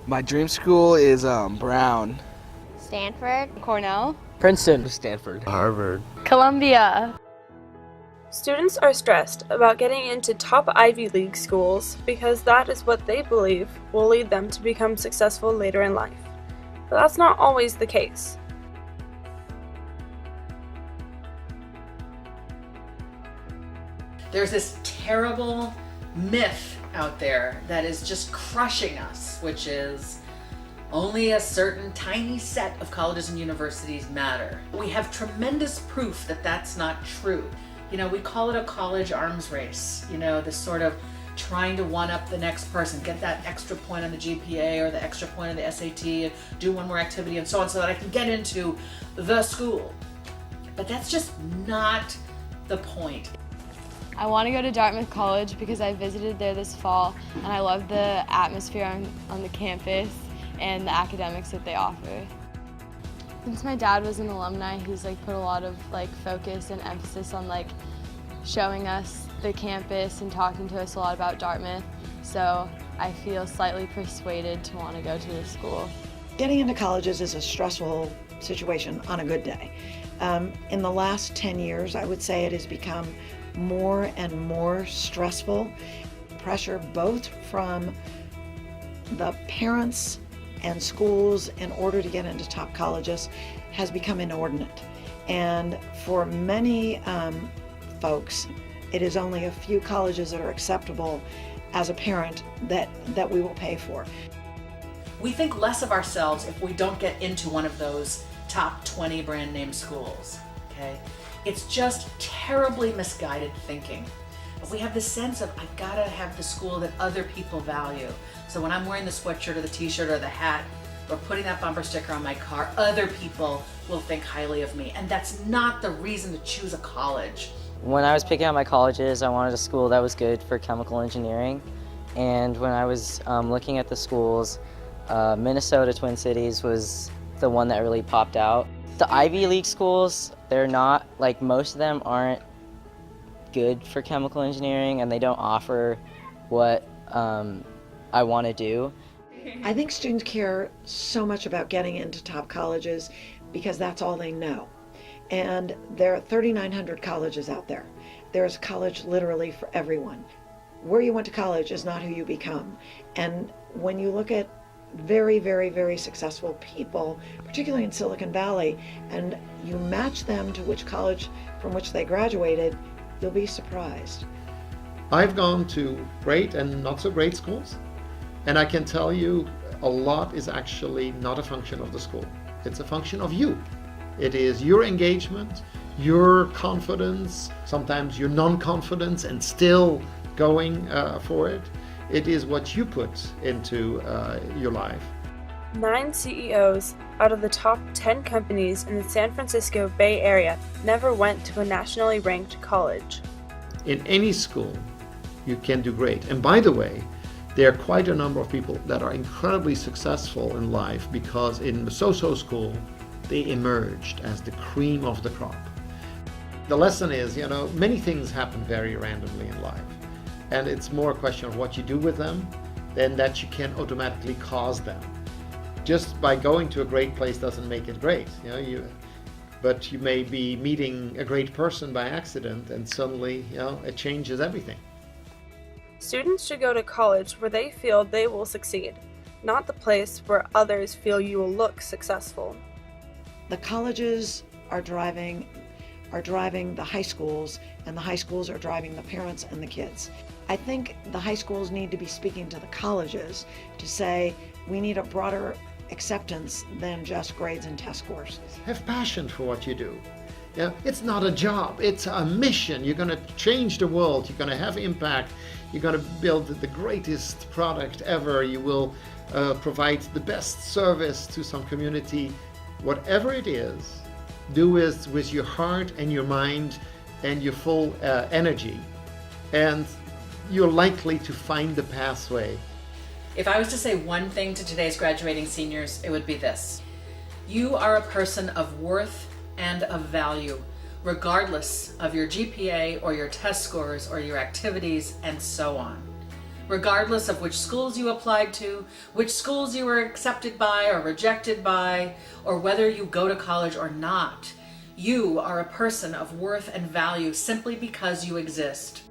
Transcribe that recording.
My dream school is Brown. Stanford. Cornell. Princeton. Stanford. Harvard. Columbia. Students are stressed about getting into top Ivy League schools because that is what they believe will lead them to become successful later in life. But that's not always the case. There's this terrible myth out there that is just crushing us, which is only a certain tiny set of colleges and universities matter. We have tremendous proof that that's not true. You know, we call it a college arms race, you know, this sort of trying to one-up the next person, get that extra point on the GPA or the extra point on the SAT, do one more activity and so on so that I can get into the school. But that's just not the point. I want to go to Dartmouth College because I visited there this fall and I love the atmosphere on the campus and the academics that they offer. Since my dad was an alumni, he's put a lot of focus and emphasis on showing us the campus and talking to us a lot about Dartmouth. So I feel slightly persuaded to want to go to this school. Getting into colleges is a stressful situation on a good day. In the last 10 years, I would say it has become more and more stressful. Pressure both from the parents and schools in order to get into top colleges has become inordinate. And for many folks, it is only a few colleges that are acceptable as a parent that we will pay for. We think less of ourselves if we don't get into one of those top 20 brand name schools, okay? It's just terribly misguided thinking. We have this sense of, I've gotta have the school that other people value. So when I'm wearing the sweatshirt or the t-shirt or the hat or putting that bumper sticker on my car, other people will think highly of me. And that's not the reason to choose a college. When I was picking out my colleges, I wanted a school that was good for chemical engineering. And when I was looking at the schools, Minnesota Twin Cities was the one that really popped out. The Ivy League schools, they're not, most of them aren't good for chemical engineering and they don't offer what I want to do. I think students care so much about getting into top colleges because that's all they know. And there are 3,900 colleges out there. There's college literally for everyone. Where you went to college is not who you become. And when you look at very, very, very successful people, particularly in Silicon Valley, and you match them to which college from which they graduated, you'll be surprised. I've gone to great and not so great schools, and I can tell you a lot is actually not a function of the school. It's a function of you. It is your engagement, your confidence, sometimes your non-confidence and still going for it. It is what you put into your life. 9 CEOs out of the top 10 companies in the San Francisco Bay Area never went to a nationally ranked college. In any school, you can do great. And by the way, there are quite a number of people that are incredibly successful in life because in the so-so school, they emerged as the cream of the crop. The lesson is, many things happen very randomly in life. And it's more a question of what you do with them than that you can automatically cause them. Just by going to a great place doesn't make it great. But you may be meeting a great person by accident and suddenly, it changes everything. Students should go to college where they feel they will succeed, not the place where others feel you will look successful. The colleges are driving the high schools, and the high schools are driving the parents and the kids. I think the high schools need to be speaking to the colleges to say we need a broader acceptance than just grades and test scores. Have passion for what you do. It's not a job, it's a mission. You're going to change the world, you're going to have impact, you're going to build the greatest product ever, you will provide the best service to some community. Whatever it is, do it with your heart and your mind and your full energy. And you're likely to find the pathway. If I was to say one thing to today's graduating seniors, it would be this. You are a person of worth and of value, regardless of your GPA or your test scores or your activities and so on. Regardless of which schools you applied to, which schools you were accepted by or rejected by, or whether you go to college or not, you are a person of worth and value simply because you exist.